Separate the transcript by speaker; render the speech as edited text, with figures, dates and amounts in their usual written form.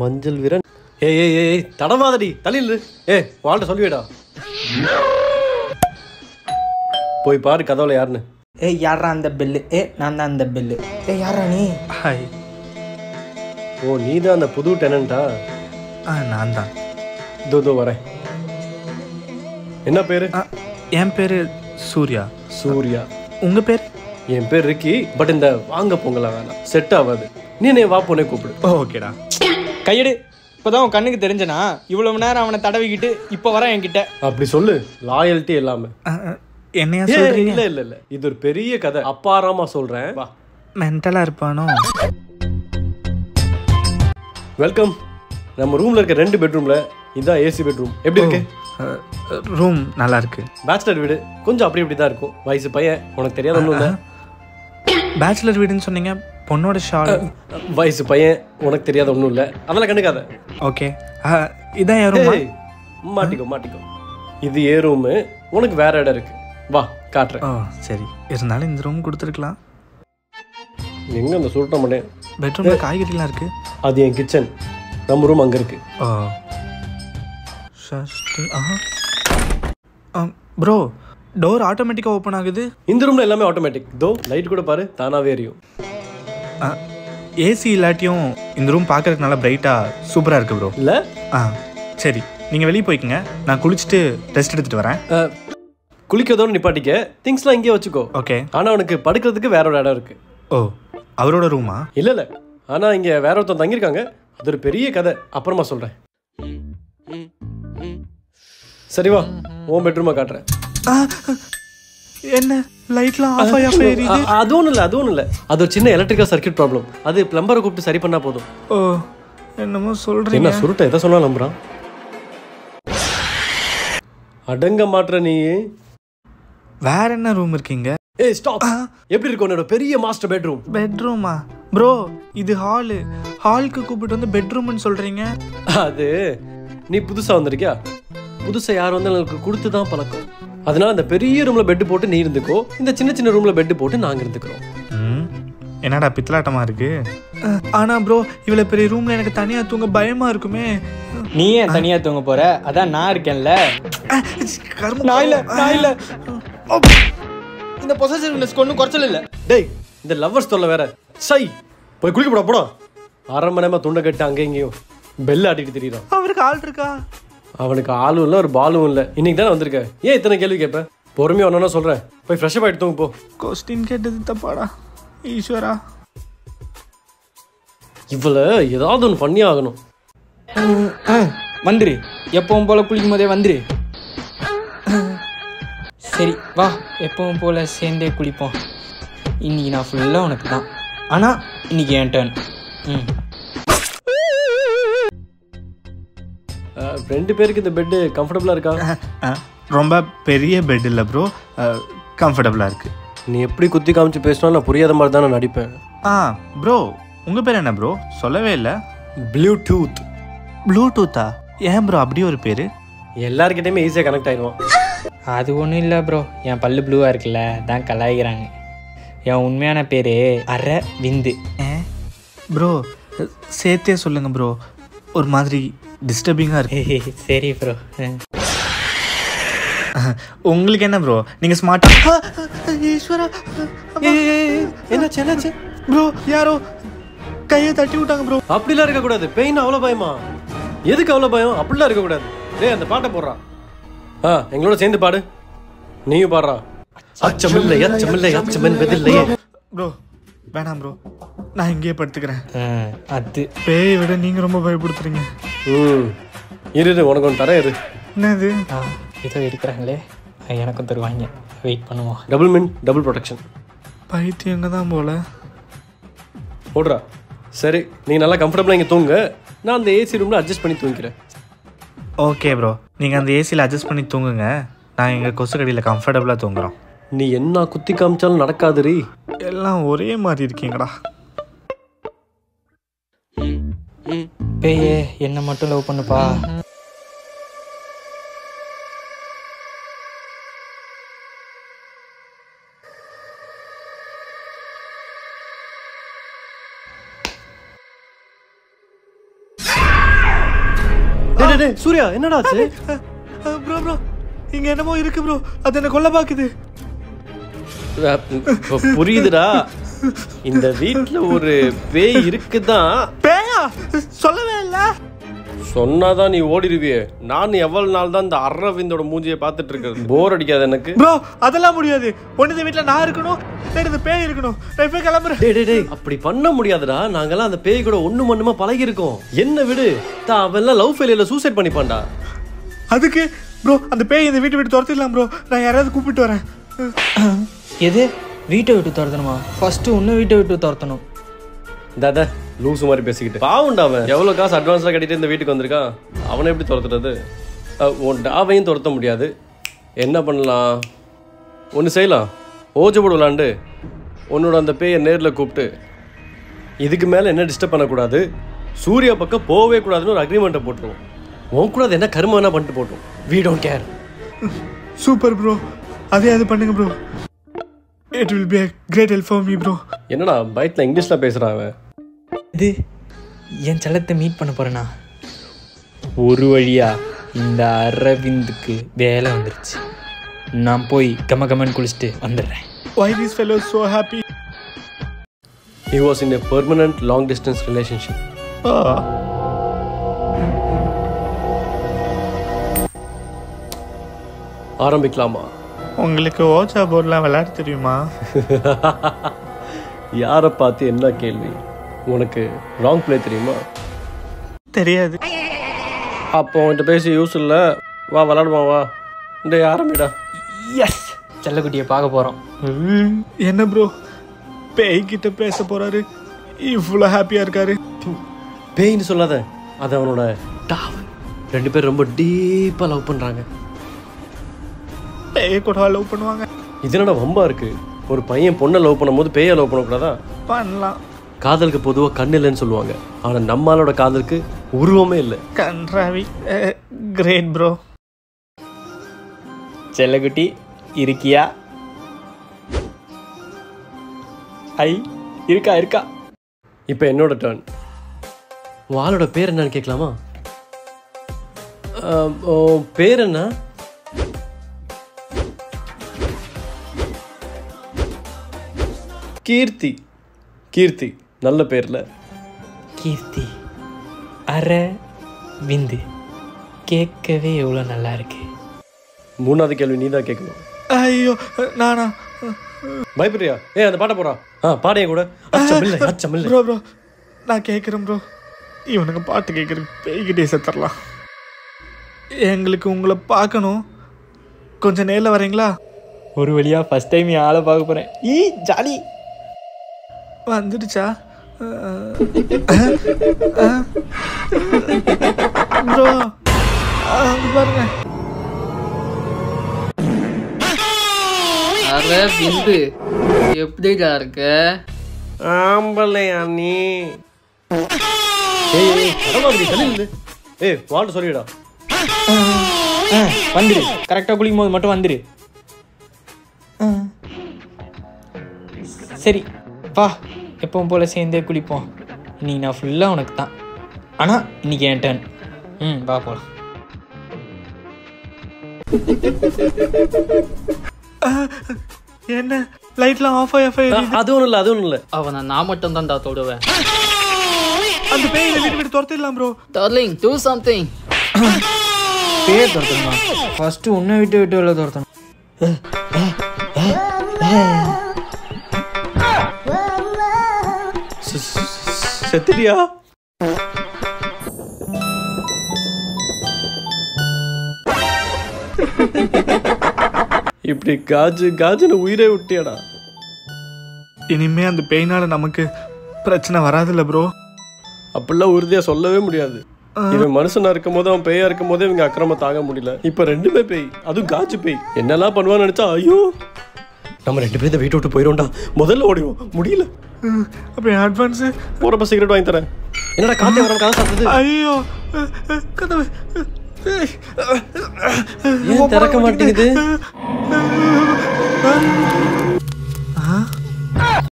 Speaker 1: மஞ்சள் வீரன். ஏய் ஏய் ஏய் தடவாதடி தலையில். வாழ்கிட்ட சொல்லிவிடா. போய் பாரு கதவுல யாருன்னு.
Speaker 2: யாரா அந்த பெல்லு? நான் தான் அந்த பெல்லு. யாரா நீ?
Speaker 3: ஹாய்.
Speaker 1: ஓ நீ தான் அந்த புது டெனண்டா?
Speaker 3: நான் தான்.
Speaker 1: இதோ வரேன். என்ன பேரு?
Speaker 3: என் பேரு சூர்யா.
Speaker 1: சூர்யா.
Speaker 3: உங்க பேர்?
Speaker 1: என் பேர் ரிக்கி. பட் இந்த வாங்க பொங்கலா வேணாம், செட் ஆகாது. நீ வா பொண்ணே கூப்பிடு.
Speaker 3: ஓகேடா.
Speaker 2: கையெடு. இப்போதான் உன் கண்ணுக்கு தெரிஞ்சனா? இவ்வளவு நேரம் அவனை தடவிக்கிட்டு இப்போ வர என்கிட்ட.
Speaker 1: அப்படி சொல்லு. லாயல்ட்டி எல்லாமே.
Speaker 3: என்னையா சொல்றீங்க?
Speaker 1: இல்ல இல்ல இல்ல, இது ஒரு பெரிய கதை. அப்பாராமா சொல்றேன். வா.
Speaker 3: மென்டலா இருப்பானோ?
Speaker 1: வெல்கம். நம்ம ரூம்ல இருக்க 2 பெட்ரூம்ல இதான் ஏசி பெட்ரூம். எப்படி இருக்கு?
Speaker 3: ரூம் நல்லா இருக்கு.
Speaker 1: பேச்சுலர் வீடு கொஞ்சம் அப்படி இப்படி தான் இருக்கும். வயசு பையன், உனக்கு தெரியாத ஒன்றும் இல்லை.
Speaker 3: பேச்சுலர் வீடுன்னு சொன்னீங்க. பொண்ணோட ஷால்.
Speaker 1: வயசு பையன், உனக்கு தெரியாத ஒன்றும் இல்லை. அதெல்லாம் கண்டுக்காத.
Speaker 3: ஓகே. இதான் ஏ ரூம்.
Speaker 1: மாட்டிக்கோ. இது ஏ ரூமு. உனக்கு வேற இடம் இருக்கு. வா காட்டுறேன்.
Speaker 3: சரி. இருந்தாலும் இந்த ரூம் கொடுத்துருக்கலாம்.
Speaker 1: எங்க அந்த சுருட்ட மாட்டேன்.
Speaker 3: பெட்ரூம்ல காய்கறிலாம் இருக்கு.
Speaker 1: அது என் கிச்சன். நம்ம ரூம் அங்கே இருக்கு.
Speaker 3: ப்ரோ, டோர் ஆட்டோமேட்டிக்காக ஓப்பன் ஆகுது.
Speaker 1: இந்த ரூம்ல எல்லாமே ஆட்டோமேட்டிக். தோ லைட் கூட பாரு, தானாவே எரியும்.
Speaker 3: ஏசி இல்லாட்டியும் இந்த ரூம் பார்க்கறதுக்கு நல்லா பிரைட்டாக சூப்பராக இருக்கு ப்ரோ.
Speaker 1: இல்லை?
Speaker 3: சரி, நீங்கள் வெளியே போய்க்குங்க. நான் குளிச்சுட்டு ரெஸ்ட் எடுத்துகிட்டு வரேன்.
Speaker 1: குளிக்கிறதோடு நிப்பாட்டிக்க. திங்ஸ்லாம் இங்கேயே வச்சுக்கோ.
Speaker 3: ஓகே.
Speaker 1: ஆனால் உனக்கு படுக்கிறதுக்கு வேற ஒரு இடம் இருக்கு.
Speaker 3: ஓ, அவரோட ரூமா?
Speaker 1: இல்லை. ஆனால் இங்கே வேற ஒருத்தன் தங்கியிருக்காங்க. அது ஒரு பெரிய கதை, அப்புறமா சொல்கிறேன். சரி வா, உன் பெட்ரூமை காட்டுறேன்.
Speaker 3: என்ன லைட்லாம் ஆஃப் ஆஃப் எரியுது?
Speaker 1: அது ஒன்றும் இல்லை. அது ஒரு சின்ன எலக்ட்ரிக்கல் சர்க்யூட் ப்ராப்ளம். அது பிளம்பரை கூப்பிட்டு சரி பண்ணா போதும்.
Speaker 3: ஓ, என்னமோ சொல்றீங்க.
Speaker 1: என்ன சுருட்ட எதை சொன்னா நம்புறான்? அடங்க மாட்ற நீ.
Speaker 3: வேற என்ன ரூம் இருக்கீங்க?
Speaker 1: ஏய் ஸ்டாப். எப்படி இருக்கு உன்னோட பெரிய மாஸ்டர் பெட்ரூம்?
Speaker 3: பெட்ரூமா ப்ரோ? இது ஹாலுக்கு கூப்பிட்டு வந்து பெட்ரூம்னு சொல்றீங்க.
Speaker 1: அது நீ புதுசா வந்திருக்கியா? புதுசா யார் வந்தாலும் எனக்கு கொடுத்து தான் பழக்கம். அதனால அந்த பெரிய ரூம்ல பெட் போட்டு நீ இருந்துக்கோ, இந்த சின்ன ரூம்ல பெட் போட்டு நாங்க இருந்துக்கிறோம்.
Speaker 3: என்னடா பித்தலாட்டமா இருக்கு? ஆனா ப்ரோ, இவ்வளவு பெரிய ரூம்ல எனக்கு தனியா தூங்க பயமா இருக்குமே.
Speaker 2: நீ ஏன் தனியா தூங்க போற? அதான் நான் இருக்கேன்ல. நான் இல்ல. இந்த பொசசிவ்னஸ் கொன்னும் குறைச்சல் இல்ல.
Speaker 1: டேய், இந்த லவ்வர்ஸ் தொல்லை வேற. சை, போய் குளிக்க போடா. அரை மணி நேரமா துண்டை கட்டு அங்கே எங்கேயும் பெல் ஆட்டிட்டு தெரியுறான்.
Speaker 3: அவருக்கு ஆள் இருக்கா?
Speaker 1: அவனுக்கு ஆளும் இல்லை, ஒரு பாலும் இல்லை. இன்னைக்கு தானே வந்திருக்க. ஏன் இத்தனை கேள்வி கேட்பேன்? பொறுமையா ஒன்னா சொல்றேன். போய் ஃப்ரெஷ் அப் ஆயிட்டு தூங்க போ.
Speaker 3: கொஸ்டின் கேட்டது தப்பாடா ஈஸ்வரா.
Speaker 1: இவ்வளோ ஏதாவது ஒன்று பண்ணி ஆகணும்.
Speaker 2: வந்துரு, எப்பவும் போல குளிக்கும் போதே வந்துரு. சரி வா, எப்பவும் போல சேர்ந்தே குளிப்போம். இன்னைக்கு நான் ஃபுல்லாக உனக்கு தான். ஆனால் இன்னைக்கு என் டர்ன்.
Speaker 1: 2 பேருக்கு இந்த பெட்டு கம்ஃபர்டபுளாக இருக்கா?
Speaker 3: ரொம்ப பெரிய பெட் இல்லை ப்ரோ, கம்ஃபர்டபுளாக இருக்கு.
Speaker 1: நீ எப்படி குத்தி காமிச்சு பேசினா நான் புரியாத மாதிரி தான் நான் நடிப்பேன்.
Speaker 3: ப்ரோ, உங்கள் பேர் என்ன ப்ரோ? சொல்லவே இல்லை. ப்ளூடூத்தா? ஏன் ப்ரோ அப்படி ஒரு பேர்?
Speaker 1: எல்லாருக்கிட்டையுமே ஈஸியாக கனெக்ட் ஆயிடுவான்.
Speaker 2: அது ஒன்றும் இல்லை ப்ரோ, என் பல்லு ப்ளூவாக இருக்குல்ல, தான் கலாய்க்கிறாங்க. என் உண்மையான பேர் அரவிந்து.
Speaker 3: ப்ரோ சேர்த்தே சொல்லுங்க ப்ரோ, ஒரு மாதிரி டிஸ்டர்பிங்காக இருக்கு.
Speaker 2: சரி ப்ரோ.
Speaker 3: உங்களுக்கு என்ன ப்ரோ, நீங்கள் ஸ்மார்ட்டா? ஈஸ்வரா,
Speaker 1: என்னாச்சு
Speaker 3: ப்ரோ? யாரோ கையை தட்டி விட்டாங்க ப்ரோ.
Speaker 1: அப்படிலாம் இருக்கக்கூடாது. பெயின் அவ்வளோ பயமா? எதுக்கு அவ்வளோ பயம்? அப்படிலாம் இருக்கக்கூடாது. டேய், அந்த பாட்டை போடுறான். எங்களோட சேர்ந்து பாடு. நீயும் பாடுறா. அச்சமில்லை என்பதில்லையே.
Speaker 3: ப்ரோ வேணாம் ப்ரோ, நான் இங்கேயே படுத்துக்கிறேன்.
Speaker 2: அது
Speaker 3: பேயை விட நீங்கள் ரொம்ப பயப்படுத்துறீங்க.
Speaker 1: இரு, உனக்கு ஒன்று தரேன். இரு.
Speaker 3: என்னது?
Speaker 2: ஏதோ எடுக்கிறாங்களே, எனக்கும் தருவாங்க. வெயிட் பண்ணுவோம்.
Speaker 1: Double protection.
Speaker 3: பைத்தியங்க தான் போல.
Speaker 1: போடுறா. சரி, நீ நல்லா கம்ஃபர்டபுளாக இங்கே தூங்க. நான் அந்த ஏசி ரூமில் அட்ஜஸ்ட் பண்ணி தூங்கிக்கிறேன்.
Speaker 3: ஓகே ப்ரோ, நீங்கள் அந்த ஏசியில் அட்ஜஸ்ட் பண்ணி தூங்குங்க. நான் எங்கள் கொசு கடியில் கம்ஃபர்டபுளாக தூங்குறோம்.
Speaker 1: நீ என்ன குத்தி காமிச்சாலும் நடக்காதுரி.
Speaker 3: எல்லாம் ஒரே மாதிரி இருக்கீங்கடா.
Speaker 2: பேயே, என்ன மட்டும் லவ் பண்ணுப்பா.
Speaker 1: டேய் சூர்யா என்னடா ஆச்சு?
Speaker 3: ப்ரோ ப்ரோ இங்க என்னமோ இருக்கு ப்ரோ, அது என்ன கொல்ல பாக்குது.
Speaker 1: புரியுதுடா, இந்த வீட்டுல ஒரு பேய் இருக்குதான்.
Speaker 3: பேயா? சொல்லவே இல்ல.
Speaker 1: சொன்னாதான் நீ ஓடிடுவியே. நான் எவ்வளவு நாள் தான் இந்த அரவிந்தோட மூஞ்சியை பார்த்துட்டு இருக்கிறது? போர் அடிக்காது எனக்கு.
Speaker 3: ப்ரோ அதெல்லாம் முடியாது. ஒண்ணு இந்த வீட்டுல நான் இருக்கணும், இந்த பேய் இருக்கணும். நான் போய் கிளம்புறேன்.
Speaker 1: டேய் அப்படி பண்ண முடியாதுடா. நாங்கெல்லாம் அந்த பேய் கூட ஒண்ணு மண்ணுமா பழகி இருக்கோம். என்ன விடு, அவெல்லாம் லவ் ஃபெயிலியர்ல சூசைட் பண்ணிப்பான்டா.
Speaker 3: அதுக்கு ப்ரோ அந்த பேய் இந்த வீட்டை விட்டு துரத்திடலாம் ப்ரோ. நான் யாராவது கூப்பிட்டு வரேன்.
Speaker 2: எது வீட்டை விட்டு துரத்தணுமா? ஃபர்ஸ்ட் ஒன்று வீட்டை விட்டு துரத்தணும்.
Speaker 1: தாதா லூசு மாதிரி பேசிக்கிட்டு. பாவுண்டா அவன் எவ்வளவு காசு அட்வான்ஸ்லாம் கட்டிட்டு இந்த வீட்டுக்கு வந்திருக்கான். அவனை எப்படி துரத்துறது? உன் டாவையும் துரத்த முடியாது. என்ன பண்ணலாம்? ஒன்று செய்யலாம். ஓஜபோர்டு விளாண்டு உன்னோட அந்த பேயை நேரில் கூப்பிட்டு இதுக்கு மேலே என்ன டிஸ்டர்ப் பண்ணக்கூடாது, சூர்யா பக்கம் போகவே கூடாதுன்னு ஒரு அக்ரிமெண்ட்டை போட்டுருவோம். உன் கூட அது என்ன கரும வேணா பண்ணிட்டு போட்டோம். We don't care.
Speaker 3: Super bro, அதே அது பண்ணுங்க bro. It will be a great help for me bro.
Speaker 1: என்னடா பைட்ல இங்கிலீஷ்ல பேசுறான் அவன்.
Speaker 2: இது என் செல்லத்தை மீட் பண்ண போறேனா? ஒரு வழியா இந்த அரவிந்துக்கு வேலை வந்துருச்சு. நான் போய் கமன்னு குளிச்சுட்டு வந்துடுறேன்.
Speaker 3: Why these fellows so happy?
Speaker 1: He was in a permanent long distance relationship. ஆரம்பிக்கலாமா?
Speaker 3: உங்களுக்கு ஓச்சா போர்ட்லாம் விளையாட தெரியுமா?
Speaker 1: யாரை பார்த்து என்ன கேள்வி? உனக்கு ராங் பிளே தெரியுமா?
Speaker 3: தெரியாது.
Speaker 1: அப்போ உன்கிட்ட பேசி யூஸ் இல்லை. வா விளாடுமா வா. இந்த ஆரம்பிடா.
Speaker 2: எஸ், செல்லக்குட்டியை பார்க்க போகிறோம்.
Speaker 3: என்ன ப்ரோ பேய்கிட்ட பேச போறாரு, இவ்வளோ ஹாப்பியா இருக்காரு?
Speaker 1: பேயின்னு சொல்லாத, அது அவனோட டாவ். ரெண்டு பேரும் ரொம்ப டீப்பாக லவ் பண்ணுறாங்க.
Speaker 3: பேயை கூட லவ் பண்ணுவாங்க.
Speaker 1: இது என்னடா வம்பா இருக்கு? ஒரு பையன் பொண்ணை லவ் பண்ணும்போது பேயை லவ் பண்ணக்கூடாதா?
Speaker 3: பண்ணலாம்.
Speaker 1: காதலுக்கு பொதுவாக கண் இல்லைன்னு சொல்லுவாங்க. ஆனால் நம்மளோட காதலுக்கு உருவமே இல்லை.
Speaker 3: கன்றாவி. Great bro.
Speaker 2: செல்லக்குட்டி இருக்கியா? ஐ இருக்கா.
Speaker 1: இப்போ என்னோட டர்ன். வாளோட பேர் என்னன்னு கேட்கலாமா? பேர் என்ன? கீர்த்தி. நல்ல பேர்ல.
Speaker 2: கீர்த்தி அரவிந்து கேட்கவே எவ்வளோ நல்லா இருக்கு.
Speaker 1: மூணாவது கேள்வி நீ தான் கேட்கணும்.
Speaker 3: ஐயோ நானா?
Speaker 1: பயப்படுறியா? அந்த பாட்ட போறா. பாடையே கூட. அச்சமில்லை.
Speaker 3: ப்ரோ ப்ரோ நான் கேட்குறேன் ப்ரோ. இவனுக்கு பாட்டு கேட்குறேன். பேய்கிட்டே செத்துடலாம். எங்களுக்கு உங்களை பார்க்கணும். கொஞ்சம் நேரில் வரீங்களா?
Speaker 2: ஒரு வழியா ஃபர்ஸ்ட் டைம் ஆளை பார்க்க போறேன். ஜாலி.
Speaker 3: வந்துடுச்சா ப்ரோ? பாருங்க.
Speaker 4: அரவிந்து எப்படிடா இருக்க?
Speaker 1: ஆம்பளையா நீ? வாட்டு சொல்லிடா.
Speaker 2: வந்துரு. கரெக்டாக குளிக்கும் போது மட்டும் வந்துரு. சரி வா, எப்பவும் போல் சேர்ந்தே குளிப்போம். இன்னைக்கு நான் ஃபுல்லாக உனக்கு தான். ஆனால் இன்னைக்கு என் டர்ன். வா போகலாம்.
Speaker 3: என்ன லைட்லாம் ஆஃப் ஆகி
Speaker 1: அது ஒன்றும் இல்லை.
Speaker 4: அவனை நான் மட்டும் தான்டா தொடுவேன்.
Speaker 3: அந்த பேயில வீட்டு துரத்திடலாம் ப்ரோ.
Speaker 4: Darling do something.
Speaker 2: பேர் துரத்தணுமா? ஃபர்ஸ்ட்டு உன்னை விட்டு வெளில துரத்தணும்.
Speaker 1: செத்துட்டியா? இப்படி காஜுன்னு உயிரே விட்டியாடா.
Speaker 3: இனிமே அந்த பேயினால நமக்கு பிரச்சனை வராதுல்ல ப்ரோ?
Speaker 1: அப்படிலாம் உறுதியா சொல்லவே முடியாது. இவன் மனுஷனா இருக்கும் போது அவன் பேயா இருக்கும் போதே இவங்க அக்கிரம தாங்க முடியல. இப்ப ரெண்டுமே பேய், அதுவும் காஜு பேய். என்னெல்லாம் பண்ணுவான்னு நினைச்சா ஐயோ, நம்ம ரெண்டு பேரும் இந்த வீட்டை விட்டு போயிடும்டா. முதல்ல ஓடிவோம். முடியல.
Speaker 3: அப்ப அட்வான்ஸ்
Speaker 1: போறப்ப சிகரெட் வாங்கி தரேன். என்னடா காத்தே வர கதை சாப்பிடுது?
Speaker 3: ஐயோ கதவு
Speaker 1: ஏன் திறக்க மாட்டேங்குது?